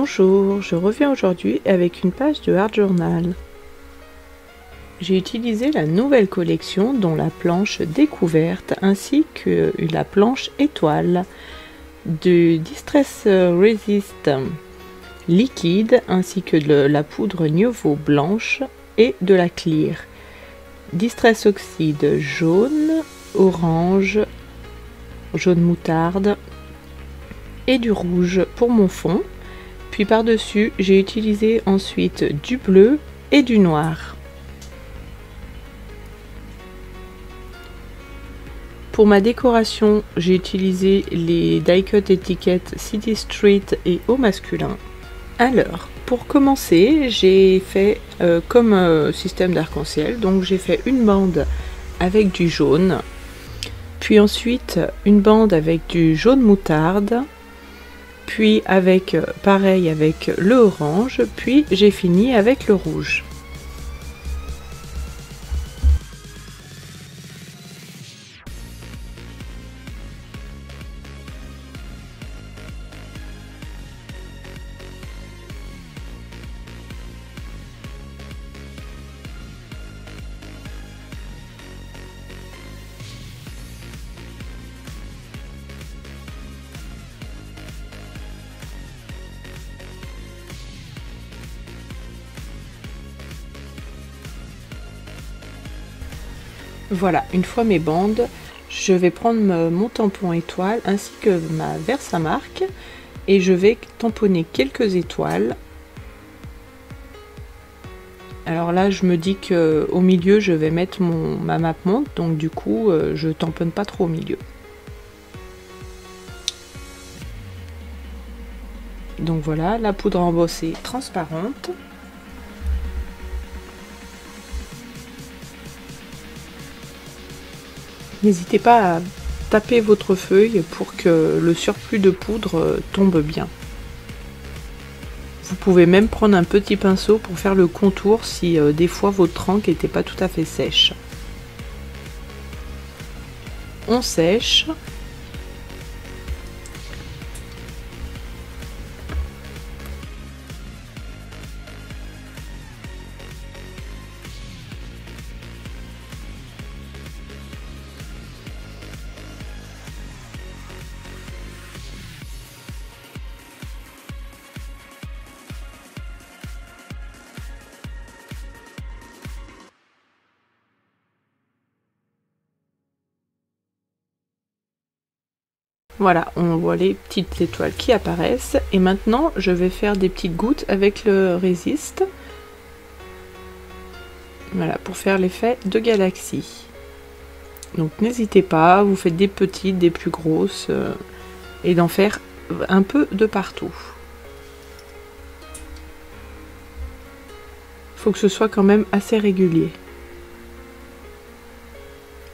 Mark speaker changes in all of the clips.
Speaker 1: Bonjour, je reviens aujourd'hui avec une page de Art Journal. J'ai utilisé la nouvelle collection dont la planche découverte ainsi que la planche étoile de Distress Resist liquide ainsi que de la poudre Nuovo blanche et de la clear. Distress Oxide jaune, orange, jaune moutarde et du rouge pour mon fond. Puis par-dessus, j'ai utilisé ensuite du bleu et du noir. Pour ma décoration, j'ai utilisé les die cut étiquettes City Street et au masculin. Alors, pour commencer, j'ai fait comme système d'arc-en-ciel, donc j'ai fait une bande avec du jaune, puis ensuite une bande avec du jaune moutarde, puis avec pareil avec le orange, puis j'ai fini avec le rouge. Voilà, une fois mes bandes, je vais prendre mon tampon étoile ainsi que ma Versamark et je vais tamponner quelques étoiles. Alors là, je me dis que au milieu, je vais mettre ma map monde, donc du coup, je tamponne pas trop au milieu. Donc voilà, la poudre embossée transparente. N'hésitez pas à taper votre feuille pour que le surplus de poudre tombe bien. Vous pouvez même prendre un petit pinceau pour faire le contour si des fois votre encre n'était pas tout à fait sèche. On sèche. Voilà, on voit les petites étoiles qui apparaissent. Et maintenant, je vais faire des petites gouttes avec le Resist. Voilà, pour faire l'effet de galaxie. Donc n'hésitez pas, vous faites des petites, des plus grosses, et d'en faire un peu de partout. Il faut que ce soit quand même assez régulier.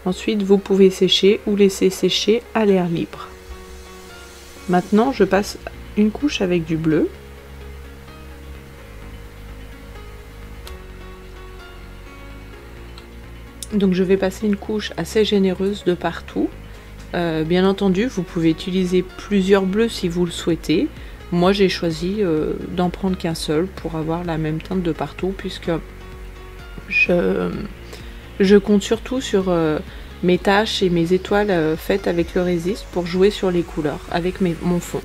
Speaker 1: Ensuite, vous pouvez sécher ou laisser sécher à l'air libre. Maintenant, je passe une couche avec du bleu. Donc je vais passer une couche assez généreuse de partout. Bien entendu, vous pouvez utiliser plusieurs bleus si vous le souhaitez. Moi, j'ai choisi d'en prendre qu'un seul pour avoir la même teinte de partout, puisque je compte surtout sur mes taches et mes étoiles faites avec le Resist pour jouer sur les couleurs avec mon fond.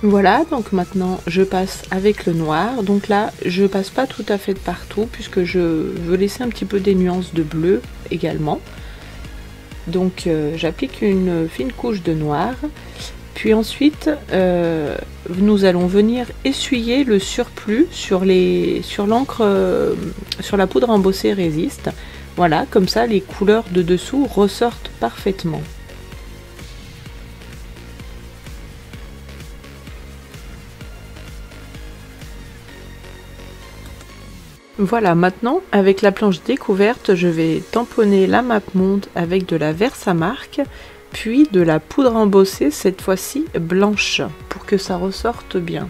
Speaker 1: Voilà, donc maintenant je passe avec le noir. Donc là, je passe pas tout à fait de partout puisque je veux laisser un petit peu des nuances de bleu également. Donc j'applique une fine couche de noir. Puis ensuite, nous allons venir essuyer le surplus sur l'encre, sur la poudre embossée Resist. Voilà, comme ça les couleurs de dessous ressortent parfaitement. Voilà, maintenant avec la planche découverte, je vais tamponner la map monde avec de la Versamark, puis de la poudre embossée, cette fois-ci blanche, pour que ça ressorte bien.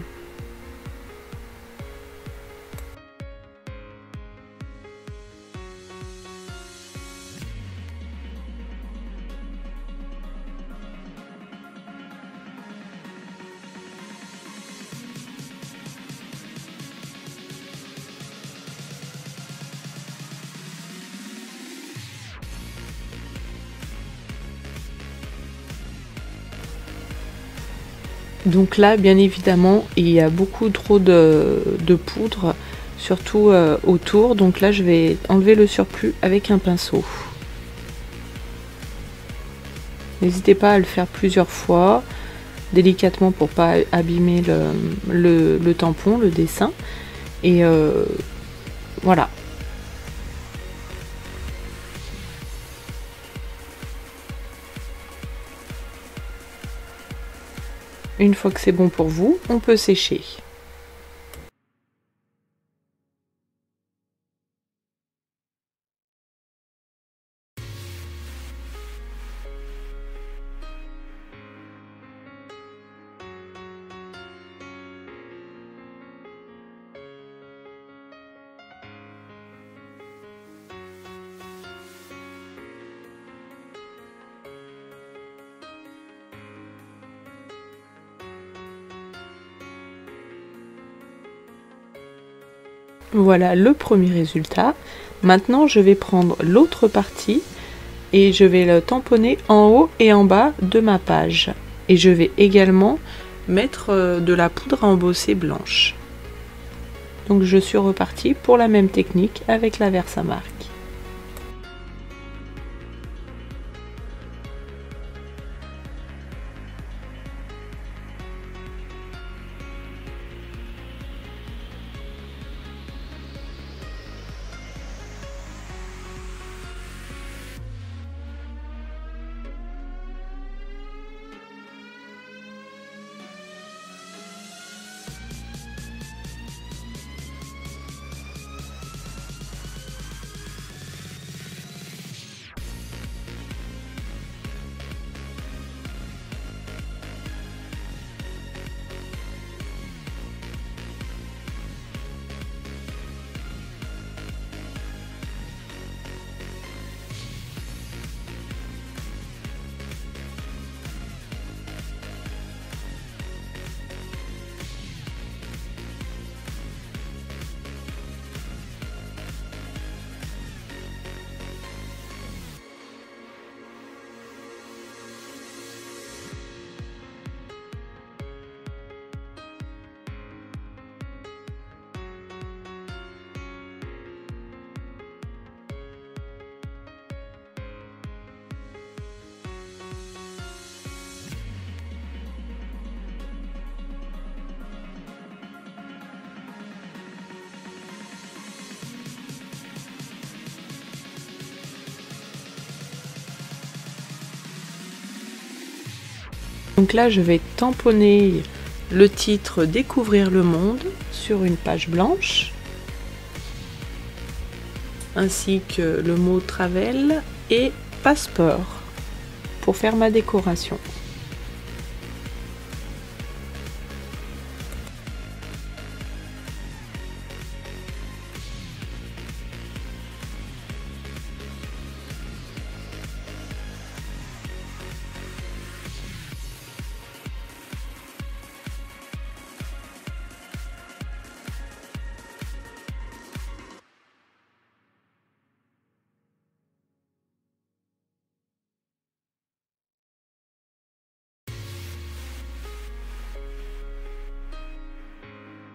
Speaker 1: Donc là, bien évidemment, il y a beaucoup trop de poudre, surtout autour. Donc là, je vais enlever le surplus avec un pinceau. N'hésitez pas à le faire plusieurs fois, délicatement pour pas abîmer le tampon, le dessin. Et voilà. Une fois que c'est bon pour vous, on peut sécher. Voilà le premier résultat. Maintenant, je vais prendre l'autre partie et je vais le tamponner en haut et en bas de ma page. Et je vais également mettre de la poudre à embosser blanche. Donc je suis repartie pour la même technique avec la Versamark. Donc là, je vais tamponner le titre Découvrir le monde sur une page blanche, ainsi que le mot Travel et Passeport pour faire ma décoration.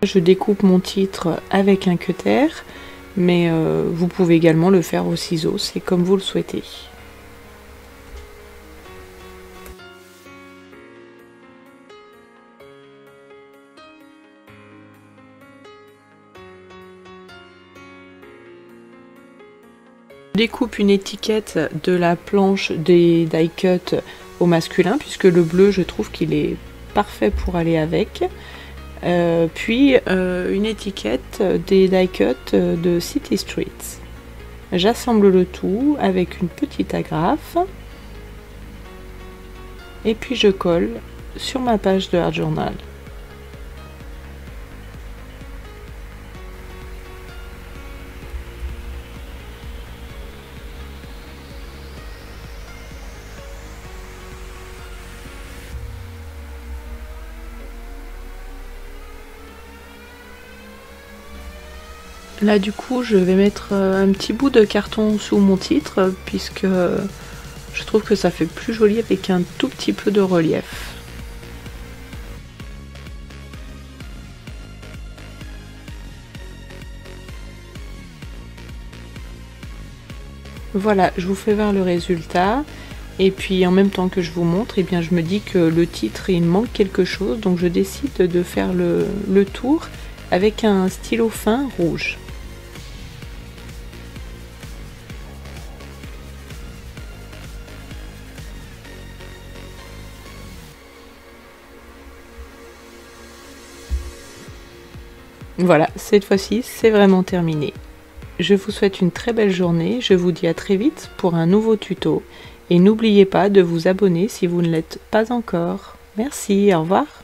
Speaker 1: Je découpe mon titre avec un cutter, mais vous pouvez également le faire au ciseau, c'est comme vous le souhaitez. Je découpe une étiquette de la planche des die cut au masculin, puisque le bleu, je trouve qu'il est parfait pour aller avec. Puis une étiquette des die cut de City Streets. J'assemble le tout avec une petite agrafe et puis je colle sur ma page de Art Journal. Là du coup je vais mettre un petit bout de carton sous mon titre puisque je trouve que ça fait plus joli avec un tout petit peu de relief. Voilà, je vous fais voir le résultat. Et puis en même temps que je vous montre, eh bien, je me dis que le titre, il manque quelque chose. Donc je décide de faire le tour avec un stylo fin rouge. Voilà, cette fois-ci, c'est vraiment terminé. Je vous souhaite une très belle journée, je vous dis à très vite pour un nouveau tuto. Et n'oubliez pas de vous abonner si vous ne l'êtes pas encore. Merci, au revoir.